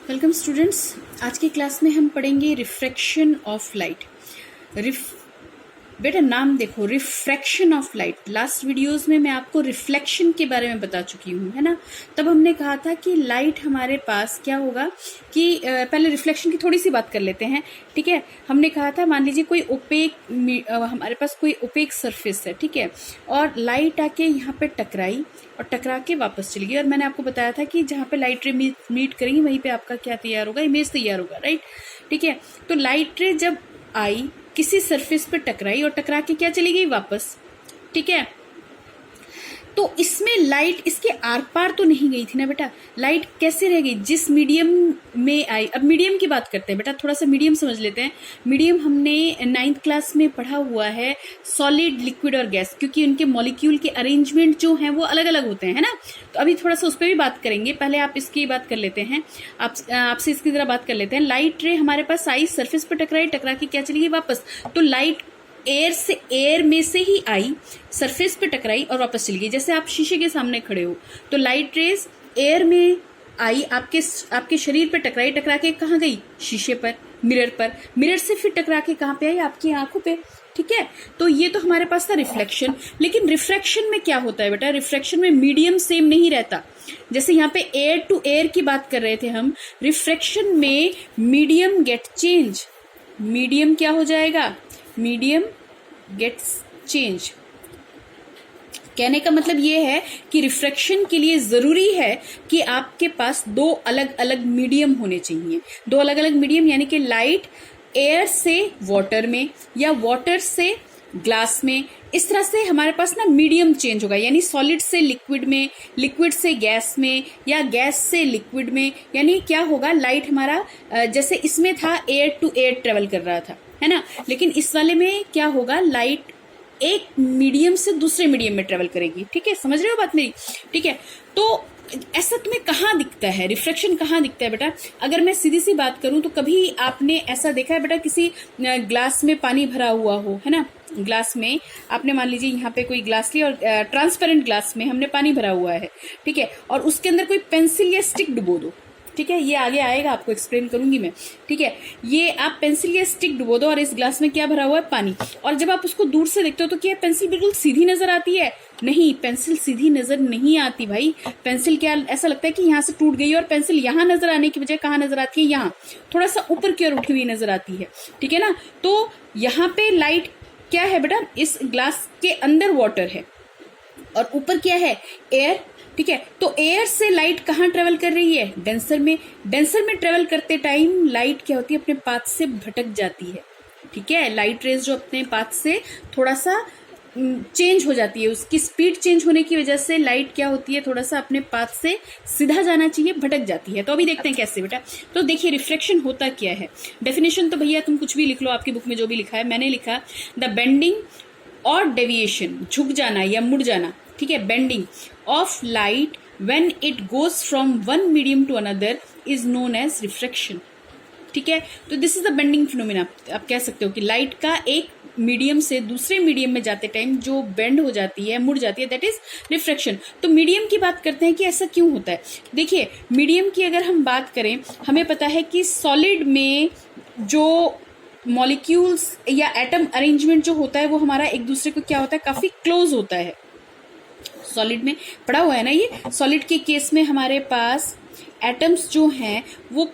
Welcome students. आज की class में हम पढ़ेंगे रिफ्रैक्शन ऑफ लाइट। बेटा नाम देखो, refraction of light. Last videos में मैं आपको रिफ्लेक्शन के बारे में बता चुकी हूँ, है ना। तब हमने कहा था कि लाइट हमारे पास क्या होगा कि पहले रिफ्लेक्शन की थोड़ी सी बात कर लेते हैं, ठीक है। हमने कहा था मान लीजिए कोई ओपेक हमारे पास कोई ओपेक सरफेस है, ठीक है, और लाइट आके यहाँ पे टकराई और टकरा के वापस चली गई। और मैंने आपको बताया था कि जहाँ पे लाइट रे मीट करेंगी वहीं पे आपका क्या तैयार होगा, इमेज तैयार होगा, राइट, ठीक है। तो लाइट रे जब आई, किसी सरफेस पे टकराई और टकरा के क्या चली गई वापस, ठीक है। तो इसमें लाइट इसके आर पार तो नहीं गई थी ना बेटा। लाइट कैसे रह गई, जिस मीडियम में आई। अब मीडियम की बात करते हैं बेटा, थोड़ा सा मीडियम समझ लेते हैं। मीडियम हमने 9th क्लास में पढ़ा हुआ है, सॉलिड, लिक्विड और गैस, क्योंकि उनके मॉलिक्यूल के अरेंजमेंट जो हैं वो अलग अलग होते हैं, है ना। तो अभी थोड़ा सा उस पर भी बात करेंगे, पहले आप इसकी बात कर लेते हैं, आपसे इसकी जरा बात कर लेते हैं। लाइट रे हमारे पास आई, सरफेस पर टकराई, टकरा के क्या चली गई वापस। तो लाइट एयर में से ही आई, सरफेस पे टकराई और वापस चली गई। जैसे आप शीशे के सामने खड़े हो तो लाइट रेज एयर में आई, आपके शरीर पे टकराई, टकरा के कहाँ गई, शीशे पर, मिरर पर, मिरर से फिर टकरा के कहाँ पे आई, आपकी आंखों पे, ठीक है। तो ये तो हमारे पास था रिफ्लेक्शन। लेकिन रिफ्रैक्शन में क्या होता है बेटा, रिफ्रैक्शन में मीडियम सेम नहीं रहता। जैसे यहाँ पे एयर टू एयर की बात कर रहे थे हम, रिफ्रैक्शन में मीडियम गेट चेंज। मीडियम क्या हो जाएगा, मीडियम गेट्स चेंज। कहने का मतलब ये है कि रिफ्रैक्शन के लिए जरूरी है कि आपके पास दो अलग अलग मीडियम होने चाहिए। दो अलग अलग मीडियम यानी कि लाइट एयर से वाटर में या वाटर से ग्लास में, इस तरह से हमारे पास ना मीडियम चेंज होगा। यानी सॉलिड से लिक्विड में, लिक्विड से गैस में, या गैस से लिक्विड में। यानी क्या होगा, लाइट हमारा जैसे इसमें था एयर टू एयर ट्रेवल कर रहा था, है ना। लेकिन इस वाले में क्या होगा, लाइट एक मीडियम से दूसरे मीडियम में ट्रेवल करेगी, ठीक है। समझ रहे हो बात मेरी, ठीक है। तो ऐसा तुम्हें कहाँ दिखता है, रिफ्लेक्शन कहाँ दिखता है बेटा। अगर मैं सीधी सी बात करूं तो कभी आपने ऐसा देखा है बेटा, किसी ग्लास में पानी भरा हुआ हो, है ना। ग्लास में आपने मान लीजिए यहाँ पे कोई ग्लास लिया और ट्रांसपेरेंट ग्लास में हमने पानी भरा हुआ है, ठीक है, और उसके अंदर कोई पेंसिल या स्टिक डुबो दो, ठीक है। ये आगे आएगा, आपको एक्सप्लेन करूंगी मैं, ठीक है। ये आप पेंसिल या स्टिक डुबो दो और इस ग्लास में क्या भरा हुआ है, पानी। और जब आप उसको दूर से देखते हो तो क्या पेंसिल बिल्कुल सीधी नजर आती है, नहीं, पेंसिल सीधी नजर नहीं आती भाई। पेंसिल क्या, ऐसा लगता है कि यहाँ से टूट गई और पेंसिल यहाँ नजर आने की बजाय कहाँ नजर आती है, यहाँ थोड़ा सा ऊपर की ओर उठी हुई नजर आती है, ठीक है ना। तो यहाँ पे लाइट क्या है बेटा, इस ग्लास के अंदर वाटर है और ऊपर क्या है, एयर, ठीक है। तो एयर से लाइट कहाँ ट्रेवल कर रही है, डेंसर में। डेंसर में ट्रेवल करते टाइम लाइट क्या होती है, अपने पाथ से भटक जाती है, ठीक है। लाइट रेज जो अपने पाथ से थोड़ा सा चेंज हो जाती है, उसकी स्पीड चेंज होने की वजह से लाइट क्या होती है, थोड़ा सा अपने पाथ से सीधा जाना चाहिए, भटक जाती है। तो अभी देखते हैं कैसे बेटा। तो देखिए रिफ्लेक्शन होता क्या है। डेफिनेशन तो भैया तुम कुछ भी लिख लो, आपकी बुक में जो भी लिखा है, मैंने लिखा द बेंडिंग और डेविएशन, झुक जाना या मुड़ जाना, ठीक है, bending of light when it goes from one medium to another is known as refraction, ठीक है। तो this is the bending phenomena. आप कह सकते हो कि लाइट का एक मीडियम से दूसरे मीडियम में जाते टाइम जो बेंड हो जाती है, मुड़ जाती है, दैट इज रिफ्रैक्शन। तो मीडियम की बात करते हैं कि ऐसा क्यों होता है। देखिए मीडियम की अगर हम बात करें, हमें पता है कि सॉलिड में जो मॉलिक्यूल्स या एटम अरेंजमेंट जो होता है वो हमारा एक दूसरे को क्या होता है, काफी क्लोज होता है। सॉलिड में पड़ा हुआ है ना ये। सॉलिड के केस में हमारे पास एटम्स जो हैं वो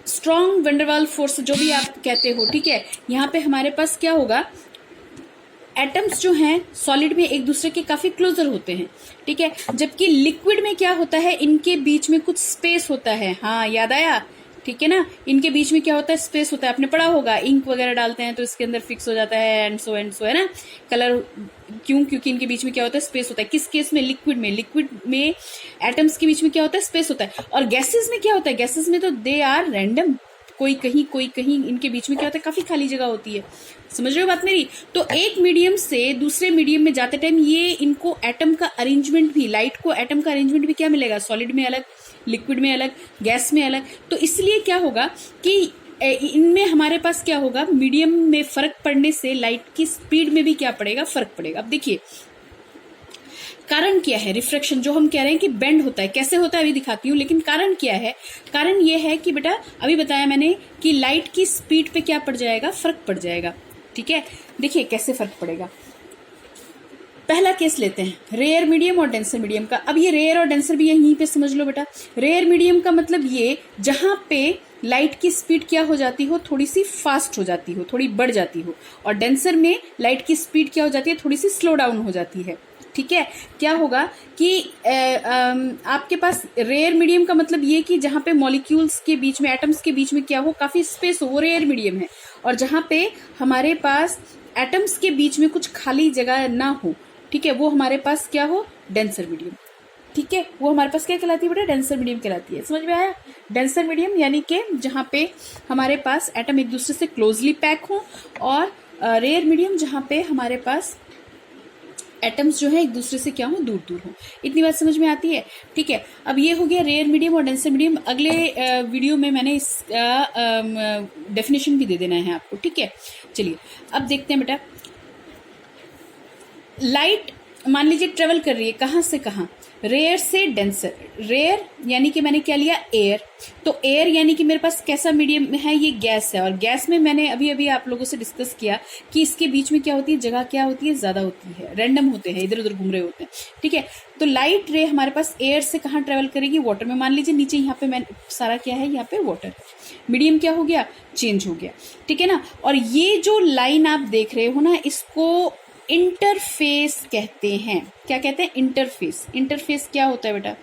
स्ट्रॉन्ग वंडरवाल फोर्स जो भी आप कहते हो, ठीक है। यहाँ पे हमारे पास क्या होगा, एटम्स जो हैं सॉलिड में एक दूसरे के काफी क्लोजर होते हैं, ठीक है। जबकि लिक्विड में क्या होता है, इनके बीच में कुछ स्पेस होता है, हाँ याद आया, ठीक है ना। इनके बीच में क्या होता है, स्पेस होता है। आपने पढ़ा होगा, इंक वगैरह डालते हैं तो इसके अंदर फिक्स हो जाता है, एंड सो है ना। कलर क्यों, क्योंकि इनके बीच में क्या होता है, स्पेस होता है। किस केस में, लिक्विड में। लिक्विड में एटम्स के बीच में क्या होता है, स्पेस होता है। और गैसेस में क्या होता है, गैसेस में तो दे आर रैंडम, कोई कहीं इनके बीच में क्या होता है, काफी खाली जगह होती है। समझ रहे हो बात मेरी। तो एक मीडियम से दूसरे मीडियम में जाते टाइम ये इनको एटम का अरेंजमेंट भी, लाइट को एटम का अरेंजमेंट भी क्या मिलेगा, सॉलिड में अलग, लिक्विड में अलग, गैस में अलग। तो इसलिए क्या होगा कि इनमें हमारे पास क्या होगा, मीडियम में फर्क पड़ने से लाइट की स्पीड में भी क्या पड़ेगा, फर्क पड़ेगा। अब देखिए कारण क्या है रिफ्रैक्शन, जो हम कह रहे हैं कि बेंड होता है, कैसे होता है अभी दिखाती हूँ, लेकिन कारण क्या है? कारण ये है कि बेटा अभी बताया मैंने कि लाइट की स्पीड पे क्या पड़ जाएगा, फर्क पड़ जाएगा। ठीक है, देखिए कैसे फर्क पड़ेगा। पहला केस लेते हैं रेयर मीडियम और डेंसर मीडियम का। अब ये रेयर और डेंसर भी यहीं पे समझ लो बेटा। रेयर मीडियम का मतलब ये जहां पे लाइट की स्पीड क्या हो जाती हो, थोड़ी सी फास्ट हो जाती हो, थोड़ी बढ़ जाती हो, और डेंसर में लाइट की स्पीड क्या हो जाती है, थोड़ी सी स्लो डाउन हो जाती है। ठीक है, क्या होगा कि आपके पास रेयर मीडियम का मतलब ये कि जहां पे मॉलिक्यूल्स के बीच में, एटम्स के बीच में क्या हो, काफी स्पेस हो, वो रेयर मीडियम है। और जहां पे हमारे पास एटम्स के बीच में कुछ खाली जगह ना हो, ठीक है, वो हमारे पास क्या हो, डेंसर मीडियम। ठीक है, वो हमारे पास क्या कहलाती है बेटा, डेंसर मीडियम कहलाती है। समझ में आया? डेंसर मीडियम यानी कि जहां पे हमारे पास एटम एक दूसरे से क्लोजली पैक हो, और रेयर मीडियम जहां पे हमारे पास एटम्स जो है एक दूसरे से क्या हो, दूर दूर हो। इतनी बात समझ में आती है? ठीक है, अब ये हो गया रेयर मीडियम और डेंसर मीडियम। अगले वीडियो में मैंने इसका डेफिनेशन भी दे देना है आपको। ठीक है, चलिए अब देखते हैं बेटा। लाइट मान लीजिए ट्रेवल कर रही है कहाँ से कहाँ, रेयर से डेंसर। रेयर यानी कि मैंने क्या लिया, एयर। तो एयर यानी कि मेरे पास कैसा मीडियम है, ये गैस है, और गैस में मैंने अभी अभी आप लोगों से डिस्कस किया कि इसके बीच में क्या होती है, जगह क्या होती है, ज्यादा होती है, रैंडम होते हैं, इधर उधर घूम रहे होते हैं। ठीक है, तो लाइट रे हमारे पास एयर से कहाँ ट्रेवल करेगी, वाटर में। मान लीजिए नीचे यहाँ पे मैं सारा क्या है, यहाँ पे वाटर, मीडियम क्या हो गया, चेंज हो गया। ठीक है ना, और ये जो लाइन आप देख रहे हो ना, इसको इंटरफेस कहते हैं। क्या कहते हैं, इंटरफेस। इंटरफेस क्या होता है बेटा,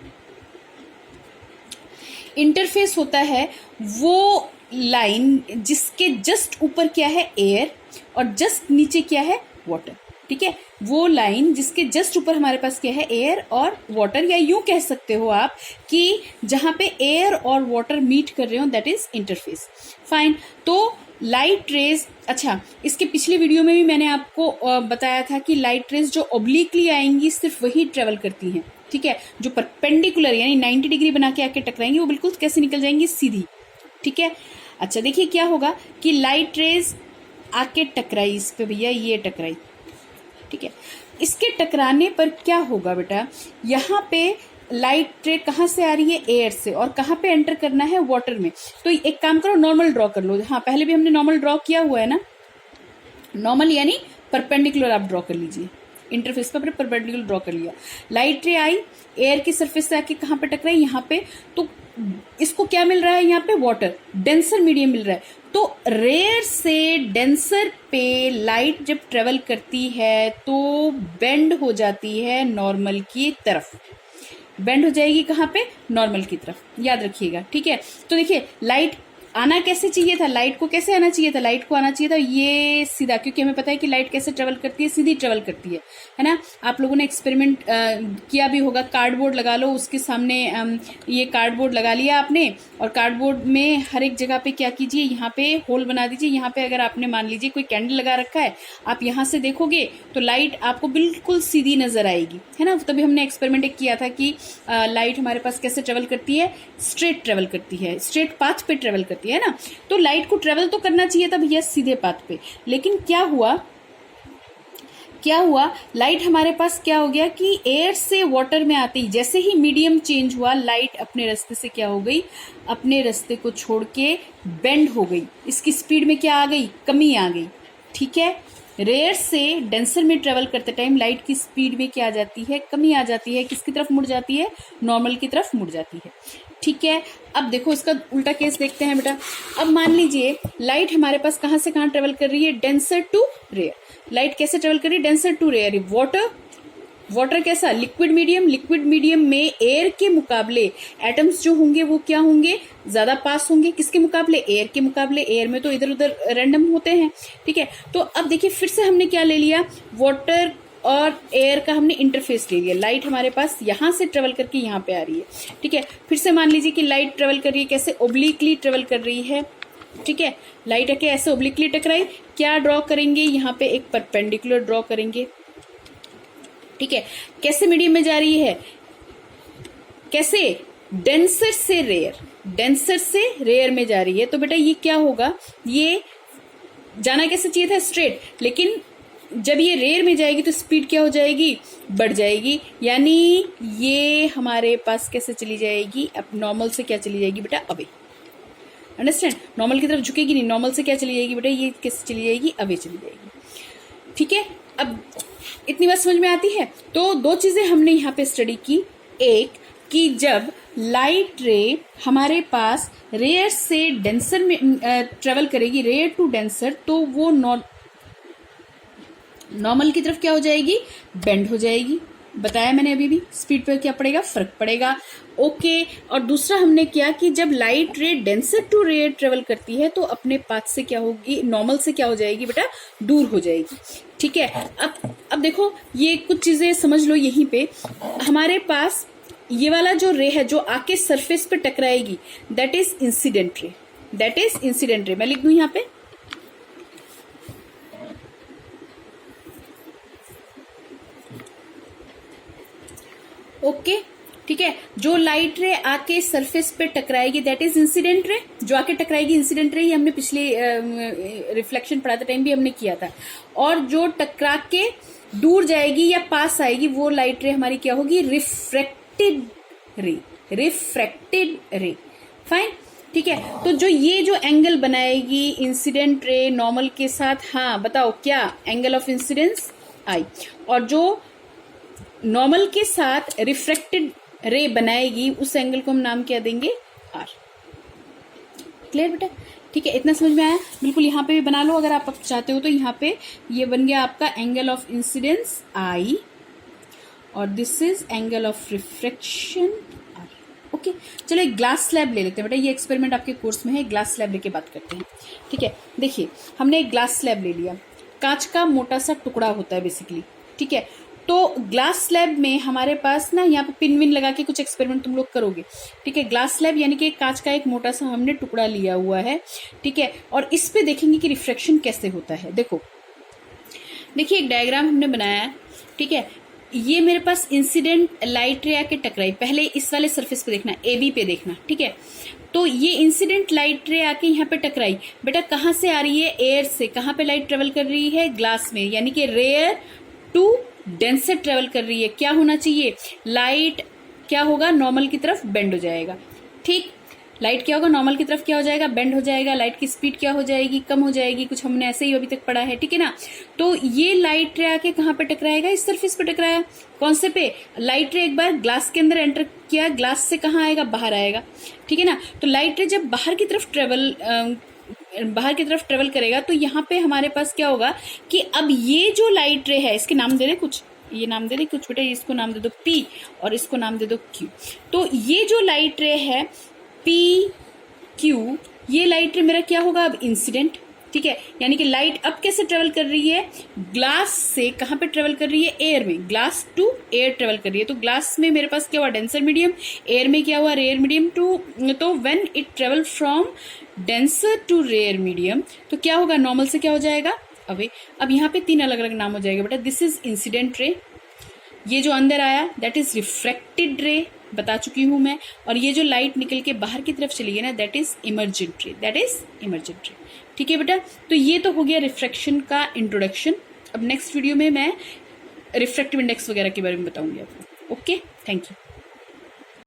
इंटरफेस होता है वो लाइन जिसके जस्ट ऊपर क्या है, एयर, और जस्ट नीचे क्या है, वाटर। ठीक है, वो लाइन जिसके जस्ट ऊपर हमारे पास क्या है, एयर और वाटर, या यूं कह सकते हो आप कि जहां पे एयर और वाटर मीट कर रहे हो, दैट इज इंटरफेस। फाइन, तो लाइट रेज, अच्छा इसके पिछले वीडियो में भी मैंने आपको बताया था कि लाइट रेज जो ओब्लिकली आएंगी सिर्फ वही ट्रेवल करती हैं। ठीक है, जो परपेंडिकुलर यानी 90 डिग्री बना के आके टकराएंगी वो बिल्कुल कैसे निकल जाएंगी, सीधी। ठीक है, अच्छा देखिए क्या होगा कि लाइट रेज आके टकराई इस पे, भैया ये टकराई। ठीक है, इसके टकराने पर क्या होगा बेटा, यहाँ पे लाइट रे कहाँ से आ रही है, एयर से, और कहाँ पे एंटर करना है, वाटर में। तो एक काम करो, नॉर्मल ड्रॉ कर लो। हाँ, पहले भी हमने नॉर्मल ड्रॉ किया हुआ है ना, नॉर्मल यानी परपेंडिकुलर आप ड्रॉ कर लीजिए, इंटरफेस पर परपेंडिकुलर ड्रॉ कर लिया। लाइट रे आई, एयर की सरफेस से आके कहाँ पे टकराई, यहाँ पे, तो इसको क्या मिल रहा है, यहाँ पे वाटर, डेंसर मीडियम मिल रहा है। तो रेयर से डेंसर पे लाइट जब ट्रेवल करती है तो बेंड हो जाती है नॉर्मल की तरफ। बेंड हो जाएगी कहाँ पे, नॉर्मल की तरफ, याद रखिएगा। ठीक है, तो देखिए लाइट आना कैसे चाहिए था, लाइट को कैसे आना चाहिए था, लाइट को आना चाहिए था ये सीधा, क्योंकि हमें पता है कि लाइट कैसे ट्रेवल करती है, सीधी ट्रेवल करती है ना। आप लोगों ने एक्सपेरिमेंट किया भी होगा, कार्डबोर्ड लगा लो, उसके सामने ये कार्डबोर्ड लगा लिया आपने, और कार्डबोर्ड में हर एक जगह पे क्या कीजिए, यहाँ पे होल बना दीजिए। यहाँ पे अगर आपने मान लीजिए कोई कैंडल लगा रखा है, आप यहाँ से देखोगे तो लाइट आपको बिल्कुल सीधी नजर आएगी, है ना। तभी हमने एक्सपेरिमेंट एक किया था कि लाइट हमारे पास कैसे ट्रेवल करती है, स्ट्रेट ट्रेवल करती है, स्ट्रेट पाथ पे ट्रेवल करती है ना। तो लाइट को ट्रेवल तो करना चाहिए था भैया सीधे पाथ पे, लेकिन क्या हुआ, लाइट हमारे पास क्या हो गया कि एयर से वाटर में आते ही जैसे ही मीडियम चेंज हुआ, लाइट अपने रास्ते से क्या हो गई, अपने रास्ते को छोड़ के बेंड हो गई। इसकी स्पीड में क्या आ गई, कमी आ गई। ठीक है, रेयर से डेंसर में ट्रेवल करते टाइम लाइट की स्पीड में क्या आ जाती है, कमी आ जाती है। किसकी तरफ मुड़ जाती है, नॉर्मल की तरफ मुड़ जाती है। ठीक है, अब देखो इसका उल्टा केस देखते हैं बेटा। अब मान लीजिए लाइट हमारे पास कहाँ से कहाँ ट्रेवल कर रही है, डेंसर टू रेयर। लाइट कैसे ट्रेवल कर रही है, डेंसर टू रेयर। वाटर कैसा, लिक्विड मीडियम। लिक्विड मीडियम में एयर के मुकाबले एटम्स जो होंगे वो क्या होंगे, ज्यादा पास होंगे। किसके मुकाबले, एयर के मुकाबले। एयर में तो इधर उधर रैंडम होते हैं। ठीक है, तो अब देखिए फिर से हमने क्या ले लिया, वाटर और एयर का हमने इंटरफेस ले लिया। लाइट हमारे पास यहां से ट्रेवल करके यहाँ पे आ रही है। ठीक है, फिर से मान लीजिए कि लाइट ट्रेवल कर रही है, कैसे, ओब्लिकली ट्रेवल कर रही है। ठीक है, लाइट आके ऐसे ओब्लिकली टकराई, क्या ड्रॉ करेंगे, यहाँ पे एक परपेंडिकुलर ड्रॉ करेंगे। ठीक है, कैसे मीडियम में जा रही है, कैसे, डेंसर से रेयर, डेंसर से रेयर में जा रही है। तो बेटा ये क्या होगा, ये जाना कैसे चाहिए था, स्ट्रेट, लेकिन जब ये रेयर में जाएगी तो स्पीड क्या हो जाएगी, बढ़ जाएगी, यानी ये हमारे पास कैसे चली जाएगी, अब नॉर्मल से क्या चली जाएगी बेटा, अवे। अंडरस्टैंड, नॉर्मल की तरफ झुकेगी नहीं, नॉर्मल से क्या चली जाएगी बेटा, ये कैसे चली जाएगी, अवे चली जाएगी। ठीक है, अब इतनी बात समझ में आती है। तो दो चीजें हमने यहाँ पे स्टडी की, एक कि जब लाइट रे हमारे पास रेयर से डेंसर में ट्रेवल करेगी, रेयर टू डेंसर, तो वो नॉर्मल की तरफ क्या हो जाएगी, बेंड हो जाएगी। बताया मैंने अभी भी, स्पीड पर क्या पड़ेगा, फर्क पड़ेगा। ओके, और दूसरा हमने किया कि जब लाइट रे डेंसर टू रेयर ट्रेवल करती है तो अपने पाथ से क्या होगी, नॉर्मल से क्या हो जाएगी बेटा, दूर हो जाएगी। ठीक है, अब देखो ये कुछ चीजें समझ लो। यहीं पे हमारे पास ये वाला जो रे है जो आके सरफेस पे टकराएगी, that is incident ray, that is incident ray. मैं लिख दूं यहाँ पे, ओके ठीक है, जो लाइट रे आके सरफेस पे टकराएगी दैट इज इंसिडेंट रे, जो आके टकराएगी इंसिडेंट रे, ये हमने पिछले रिफ्लेक्शन पढ़ाते टाइम भी हमने किया था। और जो टकरा के दूर जाएगी या पास आएगी वो लाइट रे हमारी क्या होगी, रिफ्रैक्टेड रे, रिफ्रैक्टेड रे। फाइन, ठीक है। तो जो ये जो एंगल बनाएगी इंसिडेंट रे नॉर्मल के साथ, हाँ बताओ क्या, एंगल ऑफ इंसिडेंस आई, और जो नॉर्मल के साथ रिफ्रैक्टेड रे बनाएगी उस एंगल को हम नाम क्या देंगे, आर। क्लियर बेटा, ठीक है, इतना समझ में आया। बिल्कुल यहाँ पे भी बना लो अगर आप चाहते हो तो। यहाँ पे ये बन गया आपका एंगल ऑफ इंसिडेंस आई और this is angle of refraction R. Okay, चलो एक ग्लास स्लैब ले लेते हैं बेटा, ये एक्सपेरिमेंट आपके कोर्स में है, ग्लास स्लैब लेके बात करते हैं। ठीक है, देखिए हमने एक ग्लास स्लैब ले लिया, कांच का मोटा सा टुकड़ा होता है बेसिकली। ठीक है, तो ग्लास स्लैब में हमारे पास ना यहाँ पे पिन विन लगा के कुछ एक्सपेरिमेंट तुम लोग करोगे। ठीक है, ग्लास स्लैब यानी कि कांच का एक मोटा सा हमने टुकड़ा लिया हुआ है। ठीक है, और इस पे देखेंगे कि रिफ्रैक्शन कैसे होता है। देखो, देखिए एक डायग्राम हमने बनाया है। ठीक है, ये मेरे पास इंसिडेंट लाइट रे आके टकराई, पहले इस वाले सरफेस पे देखना, AB पे देखना। ठीक है, तो ये इंसिडेंट लाइट रे आके यहाँ पे टकराई, बेटा कहाँ से आ रही है, एयर से। कहाँ पे लाइट ट्रेवल कर रही है, ग्लास में, यानी कि रेयर टू डेंसर ट्रेवल कर रही है। क्या होना चाहिए, लाइट क्या होगा, नॉर्मल की तरफ बेंड हो जाएगा। ठीक, लाइट क्या होगा, नॉर्मल की तरफ क्या हो जाएगा, बेंड हो जाएगा। लाइट की स्पीड क्या हो जाएगी, कम हो जाएगी। कुछ हमने ऐसे ही अभी तक पढ़ा है। ठीक है ना, तो ये लाइट रे आके कहाँ पे टकराएगा, इस सरफेस पे टकराया। कौन से पे, लाइट रे एक बार ग्लास के अंदर एंटर किया, ग्लास से कहाँ आएगा, बाहर आएगा। ठीक है ना, तो लाइट रे जब बाहर की तरफ ट्रेवल करेगा तो यहाँ पे हमारे पास क्या होगा कि अब ये जो लाइट रे है, इसके नाम दे दे कुछ, ये नाम दे दे कुछ बेटा, इसको नाम दे दो P और इसको नाम दे दो Q। तो ये जो लाइट रे है PQ, ये लाइट रे मेरा क्या होगा, अब इंसिडेंट। ठीक है, यानी कि लाइट अब कैसे ट्रेवल कर रही है, ग्लास से कहाँ पे ट्रेवल कर रही है, एयर में, ग्लास टू एयर ट्रेवल कर रही है। तो ग्लास में मेरे पास क्या हुआ, डेंसर मीडियम, एयर में क्या हुआ, रेयर मीडियम टू। तो when it travel from denser to rare medium तो क्या होगा, नॉर्मल से क्या हो जाएगा, अवे। अब यहाँ पे 3 अलग अलग नाम हो जाएगा बेटा, दिस इज इंसिडेंट रे, ये जो अंदर आया दैट इज रिफ्रैक्टेड रे, बता चुकी हूं मैं, और ये जो लाइट निकल के बाहर की तरफ चली गई ना, दैट इज इमर्जेंट रे, दैट इज इमर्जेंट रे। ठीक है बेटा, तो ये तो हो गया रिफ्रैक्शन का इंट्रोडक्शन। अब नेक्स्ट वीडियो में मैं रिफ्रैक्टिव इंडेक्स वगैरह के बारे में बताऊंगी आपको। Okay, thank you.